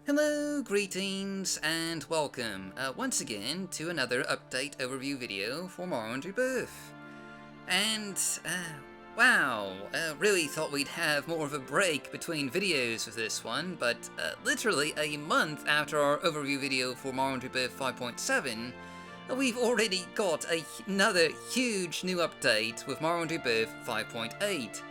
Hello, greetings, and welcome once again to another update overview video for Morrowind Rebirth. And, wow, really thought we'd have more of a break between videos with this one, but literally a month after our overview video for Morrowind Rebirth 5.7, we've already got another huge new update with Morrowind Rebirth 5.8.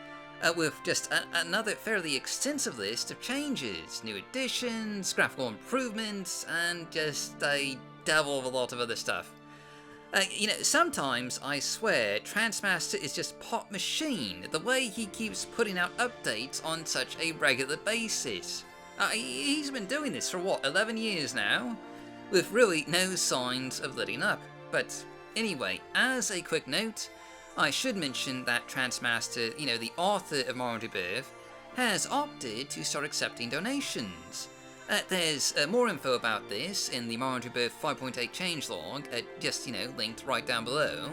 With just another fairly extensive list of changes, new additions, graphical improvements, and just a devil of a lot of other stuff. Sometimes I swear Transmaster is just pop machine, the way he keeps putting out updates on such a regular basis. He's been doing this for what, 11 years now? With really no signs of letting up. But anyway, as a quick note, I should mention that Transmaster, the author of Morrowind Rebirth, has opted to start accepting donations. There's more info about this in the Morrowind Rebirth 5.8 changelog, just, linked right down below,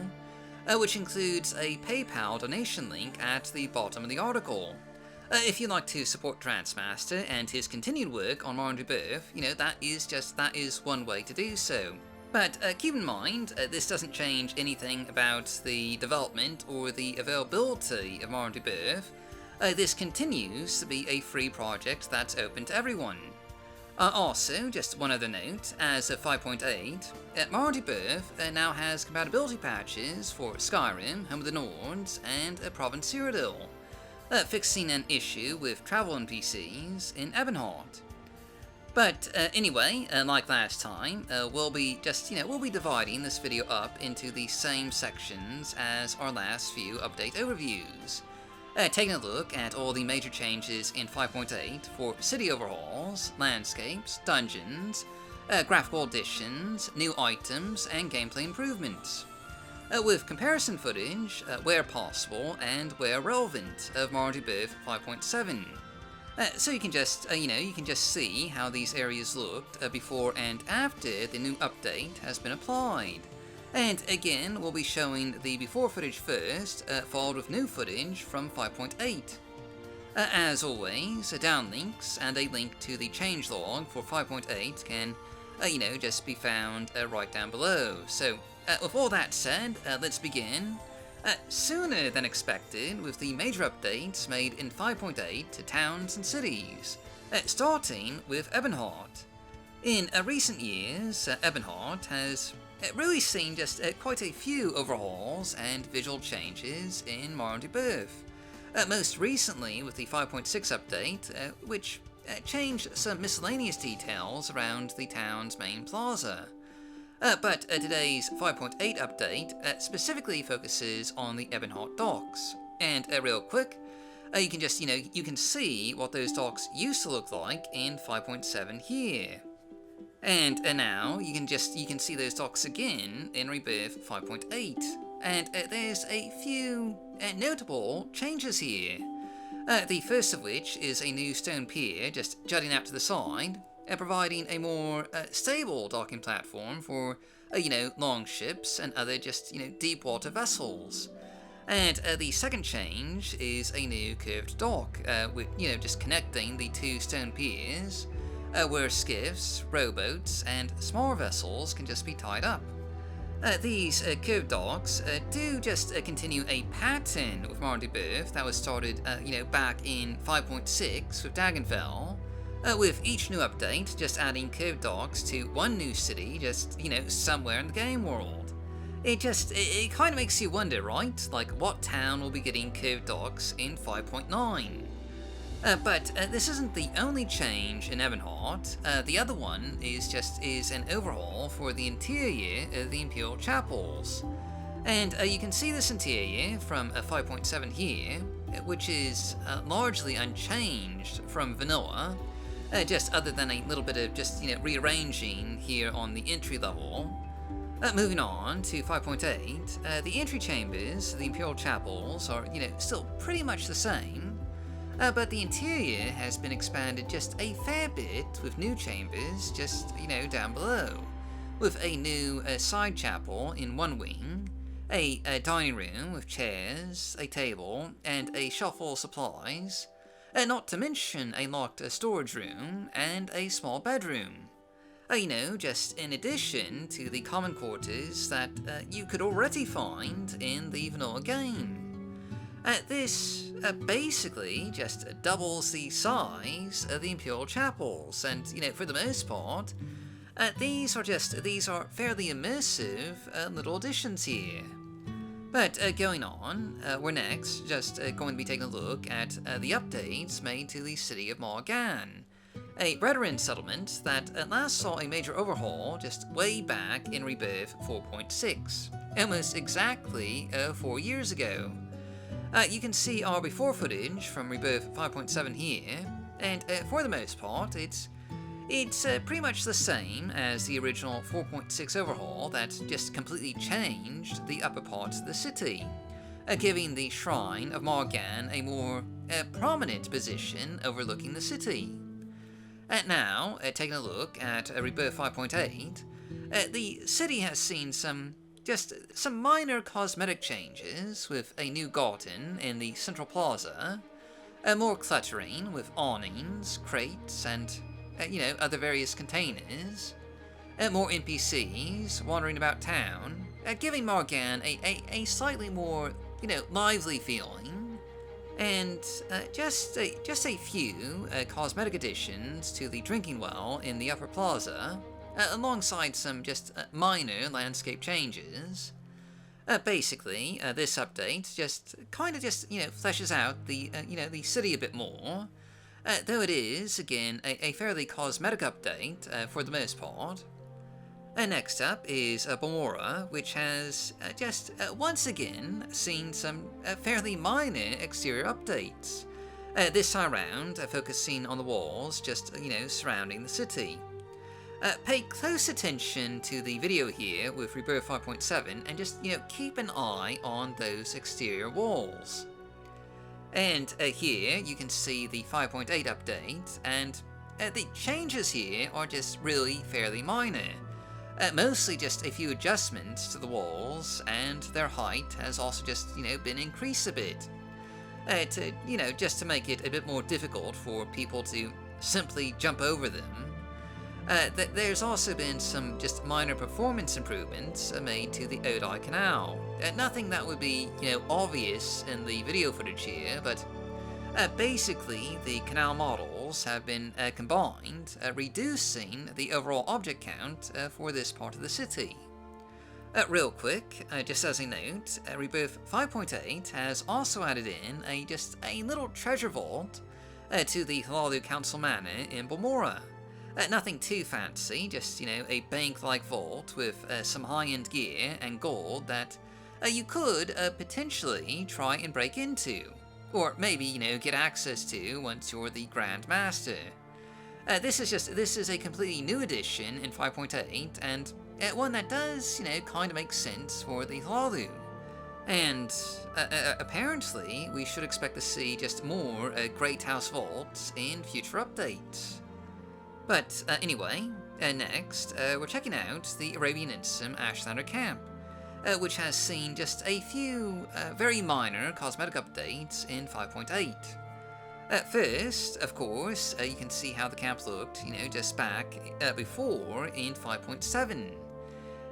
which includes a PayPal donation link at the bottom of the article. If you'd like to support Transmaster and his continued work on Morrowind Rebirth, that is one way to do so. But keep in mind, this doesn't change anything about the development or the availability of Morrowind Rebirth. This continues to be a free project that's open to everyone. Also, just one other note, as of 5.8, Morrowind Rebirth now has compatibility patches for Skyrim, Home of the Nords, and Province Cyrodiil, fixing an issue with travel NPCs in Ebonheart. But anyway, like last time, we'll be dividing this video up into the same sections as our last few update overviews. Taking a look at all the major changes in 5.8 for city overhauls, landscapes, dungeons, graphical additions, new items, and gameplay improvements. With comparison footage, where possible and where relevant, of Morrowind Rebirth 5.7. So you can just see how these areas looked before and after the new update has been applied. And again, we'll be showing the before footage first, followed with new footage from 5.8. As always, downlinks and a link to the changelog for 5.8 can, just be found right down below. So, with all that said, let's begin. Sooner than expected with the major updates made in 5.8 to towns and cities, starting with Ebonheart. In recent years, Ebonheart has really seen just quite a few overhauls and visual changes in Morrowind Rebirth. Most recently with the 5.6 update, which changed some miscellaneous details around the town's main plaza. But today's 5.8 update specifically focuses on the Ebonheart docks. And real quick, you can see what those docks used to look like in 5.7 here. And now you can see those docks again in Rebirth 5.8. And there's a few notable changes here. The first of which is a new stone pier just jutting out to the side, providing a more stable docking platform for, long ships and other just, deep water vessels. And the second change is a new curved dock, with, just connecting the two stone piers, where skiffs, rowboats, and smaller vessels can just be tied up. These curved docks do just continue a pattern with Morrowind Rebirth that was started, back in 5.6 with Dragonfell, with each new update just adding curved docks to one new city, just, somewhere in the game world. It kind of makes you wonder, right? Like, what town will be getting curved docks in 5.9? But this isn't the only change in Ebonheart. The other one is an overhaul for the interior of the Imperial chapels. And you can see this interior from 5.7 here, which is largely unchanged from vanilla. Just other than a little bit of just, rearranging here on the entry level. Moving on to 5.8, the entry chambers, the Imperial chapels, are, still pretty much the same. But the interior has been expanded just a fair bit with new chambers just, down below. With a new side chapel in one wing, a dining room with chairs, a table, and a shelf full of supplies, Not to mention a locked storage room and a small bedroom. Just in addition to the common quarters that you could already find in the vanilla game. This basically just doubles the size of the Imperial chapels, and for the most part, these are fairly immersive little additions here. But going on, we're next just going to be taking a look at the updates made to the city of Maar Gan, a veteran settlement that last saw a major overhaul just way back in Rebirth 4.6, almost exactly 4 years ago. You can see our before footage from Rebirth 5.7 here, and for the most part, it's pretty much the same as the original 4.6 overhaul that just completely changed the upper parts of the city, giving the Shrine of Maar Gan a more prominent position overlooking the city. Now, taking a look at Rebirth 5.8, the city has seen some minor cosmetic changes, with a new garden in the central plaza, more cluttering with awnings, crates, and other various containers, more NPCs wandering about town, giving Maar Gan a slightly more, lively feeling, and just a few cosmetic additions to the drinking well in the upper plaza, alongside some just minor landscape changes. Basically, this update just fleshes out the city a bit more. Though it is, again, a fairly cosmetic update for the most part. Next up is Balmora, which has once again seen some fairly minor exterior updates. This time around, focusing on the walls just surrounding the city. Pay close attention to the video here with Rebirth 5.7 and just keep an eye on those exterior walls. And here you can see the 5.8 update, and the changes here are just really fairly minor. Mostly just a few adjustments to the walls, and their height has also just been increased a bit. Just to make it a bit more difficult for people to simply jump over them. There's also been some just minor performance improvements made to the Odai Canal. Nothing that would be, obvious in the video footage here, but basically the canal models have been combined, reducing the overall object count for this part of the city. Real quick, just as a note, Rebirth 5.8 has also added in a little treasure vault to the Hlaalu Council Manor in Balmora. Nothing too fancy, just, a bank-like vault with some high-end gear and gold that you could potentially try and break into. Or maybe, get access to once you're the Grand Master. This is a completely new addition in 5.8, and one that does, kind of make sense for the Hlaalu. And apparently, we should expect to see just more Great House vaults in future updates. But anyway, next, we're checking out the Erabenimsun Ashlander camp, which has seen just a few very minor cosmetic updates in 5.8. First, of course, you can see how the camp looked, just back before in 5.7.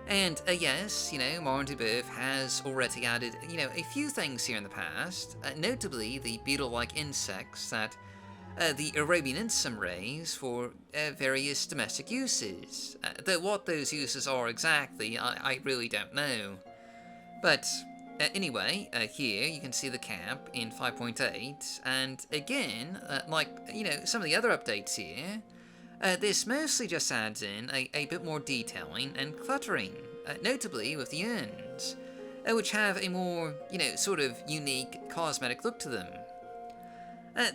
And yes, Morrowind Rebirth has already added, a few things here in the past, notably the beetle-like insects that the Erabenimsun raise for various domestic uses. Though what those uses are exactly, I really don't know. But anyway, here you can see the camp in 5.8, and again, like some of the other updates here, this mostly just adds in a bit more detailing and cluttering, notably with the urns, which have a more, sort of unique cosmetic look to them.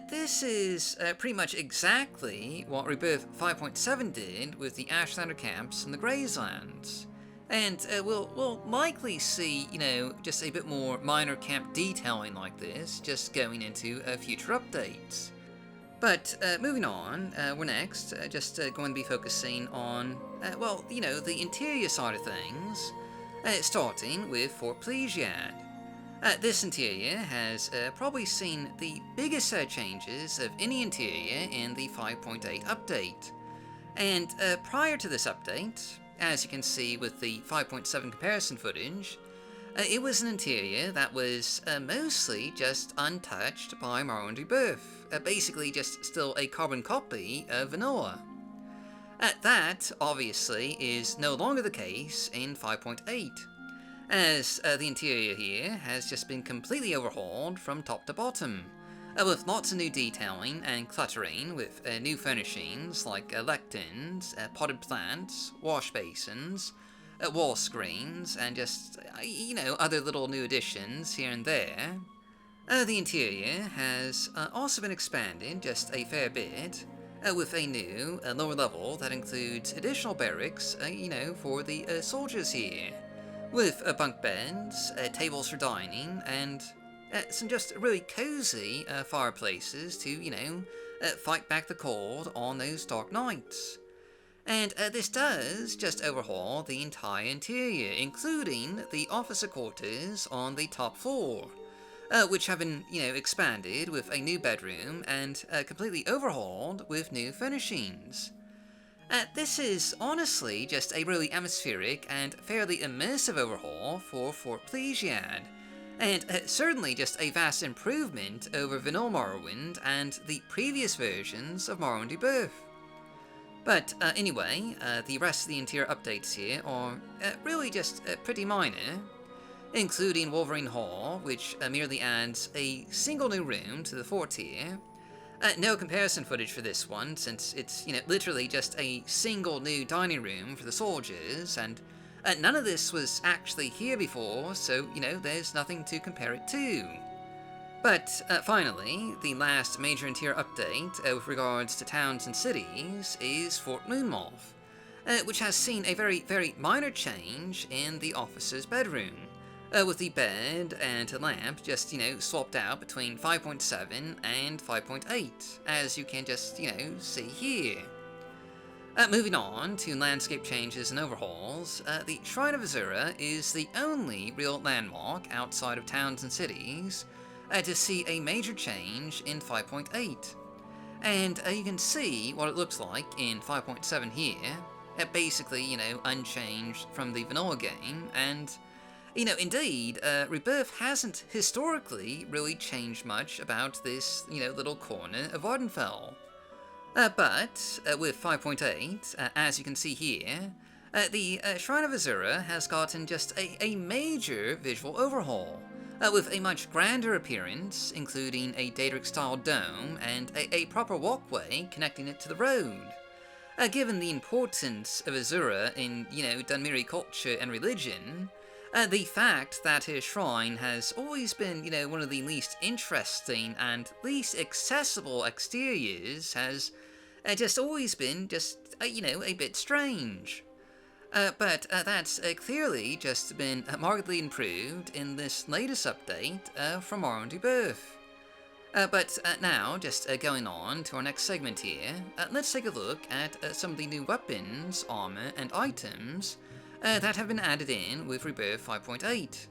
This is pretty much exactly what Rebirth 5.7 did with the Ashlander camps and the Grazelands. And we'll likely see, just a bit more minor camp detailing like this, just going into future updates. But moving on, we're next just going to be focusing on, the interior side of things, starting with Fort Pelagiad. This interior has probably seen the biggest changes of any interior in the 5.8 update. And prior to this update, as you can see with the 5.7 comparison footage, it was an interior that was mostly just untouched by Morrowind Rebirth, basically just still a carbon copy of vanilla. That, obviously, is no longer the case in 5.8, as the interior here has just been completely overhauled from top to bottom, with lots of new detailing and cluttering with new furnishings like lecterns, potted plants, wash basins, wall screens, and just, other little new additions here and there. The interior has also been expanded just a fair bit, with a new lower level that includes additional barracks, for the soldiers here, with bunk beds, tables for dining, and some just really cozy fireplaces to, fight back the cold on those dark nights. And this does just overhaul the entire interior, including the officer quarters on the top floor, which have been, expanded with a new bedroom and completely overhauled with new furnishings. This is honestly just a really atmospheric and fairly immersive overhaul for Fort Pelagiad, and certainly just a vast improvement over vanilla Morrowind and the previous versions of Morrowind Rebirth. But anyway, the rest of the interior updates here are really just pretty minor, including Wolverine Hall, which merely adds a single new room to the fort here. No comparison footage for this one, since it's, literally just a single new dining room for the soldiers, and none of this was actually here before, so, there's nothing to compare it to. But finally, the last major interior update with regards to towns and cities is Fort Moonmoth, which has seen a very, very minor change in the officer's bedroom, with the bed and lamp just, swapped out between 5.7 and 5.8, as you can just, see here. Moving on to landscape changes and overhauls, the Shrine of Azura is the only real landmark outside of towns and cities to see a major change in 5.8. And you can see what it looks like in 5.7 here, basically, unchanged from the vanilla game, and, indeed, Rebirth hasn't historically really changed much about this, little corner of Ardenfell. But with 5.8, as you can see here, the Shrine of Azura has gotten just a major visual overhaul, with a much grander appearance, including a Daedric-style dome and a proper walkway connecting it to the road. Given the importance of Azura in, Dunmeri culture and religion, the fact that his shrine has always been, one of the least interesting and least accessible exteriors has just always been just, a bit strange. But that's clearly just been markedly improved in this latest update from Morrowind Rebirth. But now, just going on to our next segment here, let's take a look at some of the new weapons, armor, and items that have been added in with Rebirth 5.8.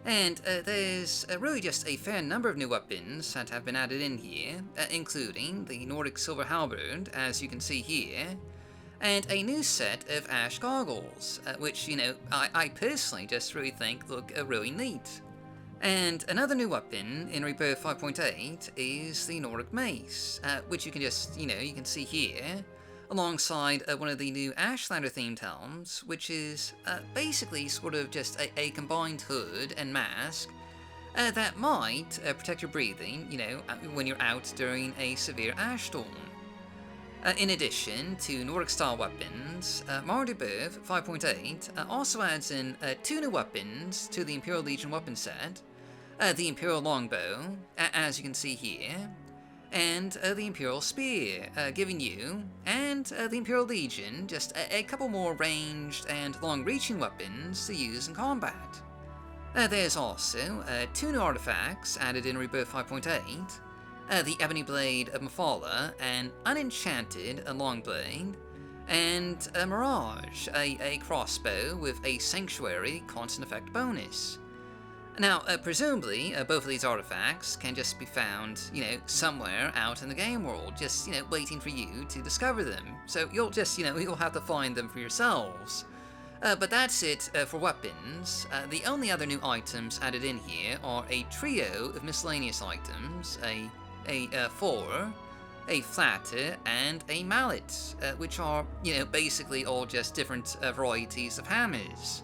And there's really just a fair number of new weapons that have been added in here, including the Nordic Silver Halberd, as you can see here, and a new set of ash goggles, which, I personally just really think look really neat. And another new weapon in Rebirth 5.8 is the Nordic Mace, which you can just, you can see here, alongside one of the new Ashlander themed helms, which is basically sort of just a combined hood and mask that might protect your breathing, when you're out during a severe ash storm. In addition to Nordic-style weapons, Morrowind Rebirth 5.8 also adds in two new weapons to the Imperial Legion weapon set, the Imperial Longbow, as you can see here, and the Imperial Spear, giving you, and the Imperial Legion, just a couple more ranged and long-reaching weapons to use in combat. There's also two new artifacts added in Rebirth 5.8, the Ebony Blade of Mephala, an unenchanted long blade, and a Mirage, a crossbow with a Sanctuary constant effect bonus. Now, presumably, both of these artifacts can just be found, somewhere out in the game world, just, waiting for you to discover them. So you'll just, you'll have to find them for yourselves. But that's it for weapons. The only other new items added in here are a trio of miscellaneous items, a four, a flatter, and a mallet, which are, basically all just different varieties of hammers.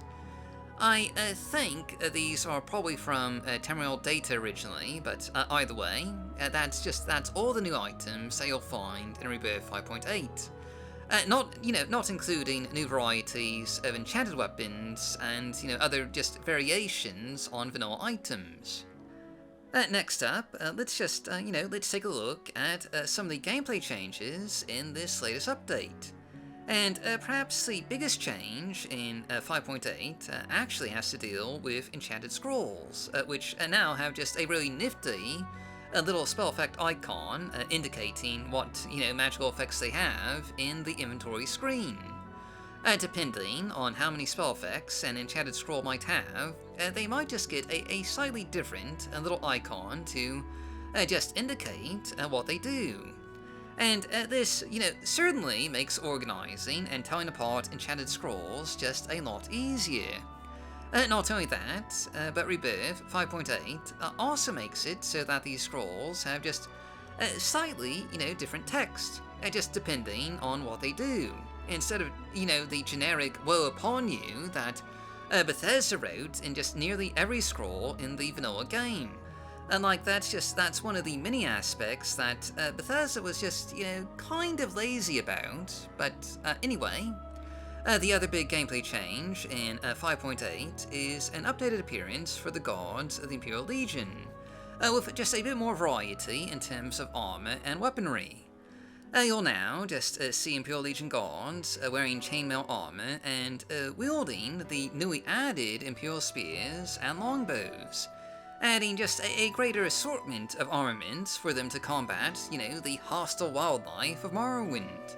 I think these are probably from Tamriel data originally, but either way, that's all the new items that you'll find in Rebirth 5.8. Not including new varieties of enchanted weapons and, other just variations on vanilla items. Next up, let's take a look at some of the gameplay changes in this latest update. And perhaps the biggest change in 5.8 actually has to deal with enchanted scrolls, which now have just a really nifty little spell effect icon indicating what, magical effects they have in the inventory screen. Depending on how many spell effects an enchanted scroll might have, they might just get a slightly different little icon to just indicate what they do. And this, certainly makes organizing and telling apart enchanted scrolls just a lot easier. Not only that, but Rebirth 5.8 also makes it so that these scrolls have just slightly, different text, just depending on what they do, instead of, the generic woe upon you that Bethesda wrote in just nearly every scroll in the vanilla game. And that's one of the mini aspects that Bethesda was just, kind of lazy about. But anyway, the other big gameplay change in 5.8 is an updated appearance for the guards of the Imperial Legion, with just a bit more variety in terms of armor and weaponry. You'll now just see Imperial Legion guards wearing chainmail armor and wielding the newly added Imperial spears and longbows, adding just a greater assortment of armaments for them to combat, the hostile wildlife of Morrowind.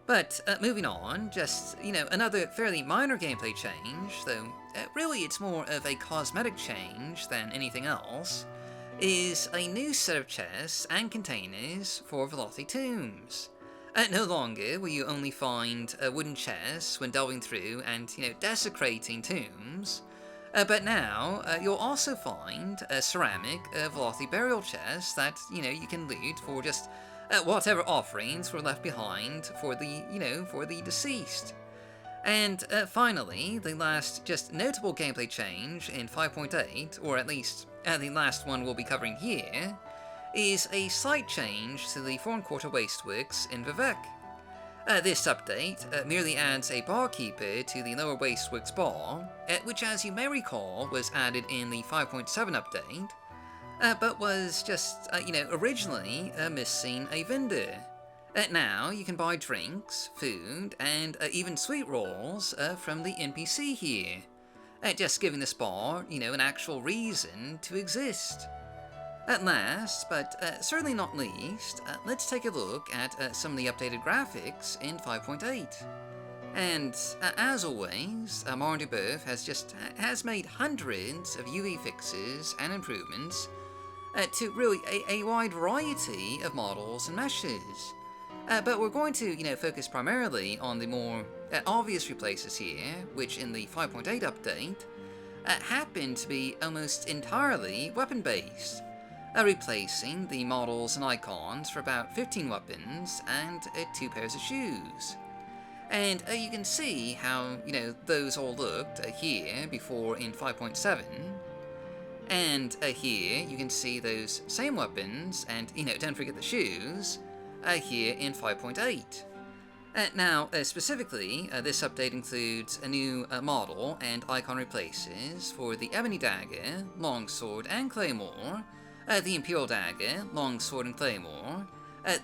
But moving on, just, another fairly minor gameplay change, though really it's more of a cosmetic change than anything else, is a new set of chests and containers for Velothi tombs. No longer will you only find wooden chests when delving through and, desecrating tombs, but now, you'll also find ceramic Velothi burial chests that, you can loot for just whatever offerings were left behind for the deceased. And finally, the last just notable gameplay change in 5.8, or at least the last one we'll be covering here, is a slight change to the Foreign Quarter Wasteworks in Vivec. This update merely adds a barkeeper to the Lower Wasteworks bar, which, as you may recall, was added in the 5.7 update, but was just, originally missing a vendor. Now you can buy drinks, food, and even sweet rolls from the NPC here, just giving this bar, an actual reason to exist. At last, but certainly not least, let's take a look at some of the updated graphics in 5.8. And as always, Morrowind Rebirth has made hundreds of UV fixes and improvements to really a wide variety of models and meshes. But we're going to, focus primarily on the more obvious replaces here, which in the 5.8 update happen to be almost entirely weapon-based, replacing the models and icons for about 15 weapons and 2 pairs of shoes. And you can see how, those all looked here before in 5.7. And here you can see those same weapons and, don't forget the shoes, here in 5.8. Now, specifically, this update includes a new model and icon replaces for the Ebony Dagger, Longsword, and Claymore, the Imperial Dagger, Longsword, and Claymore,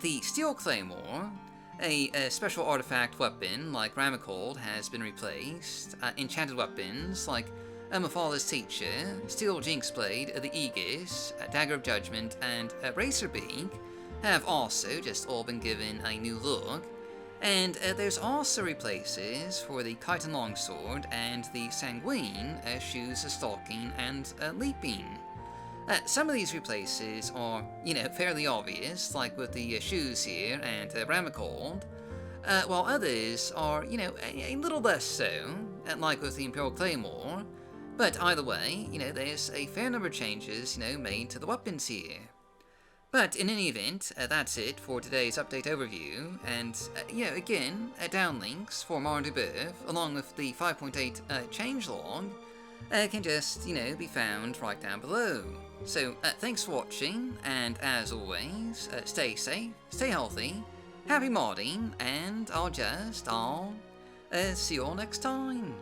the Steel Claymore, a special artifact weapon like Ramacold has been replaced, enchanted weapons like Mephal's Teacher, Steel Jinx Blade, the Aegis, Dagger of Judgment, and Racerbeak have also just all been given a new look, And there's also replaces for the Chiton Longsword and the Sanguine shoes of stalking and leaping. Some of these replaces are, fairly obvious, like with the shoes here and Ramacold, while others are, a little less so, like with the Imperial Claymore. But either way, there's a fair number of changes, made to the weapons here. But in any event, that's it for today's update overview, and, again, downlinks for Morrowind Rebirth, along with the 5.8 changelog, can just, be found right down below. So, thanks for watching, and as always, stay safe, stay healthy, happy modding, and I'll see you all next time.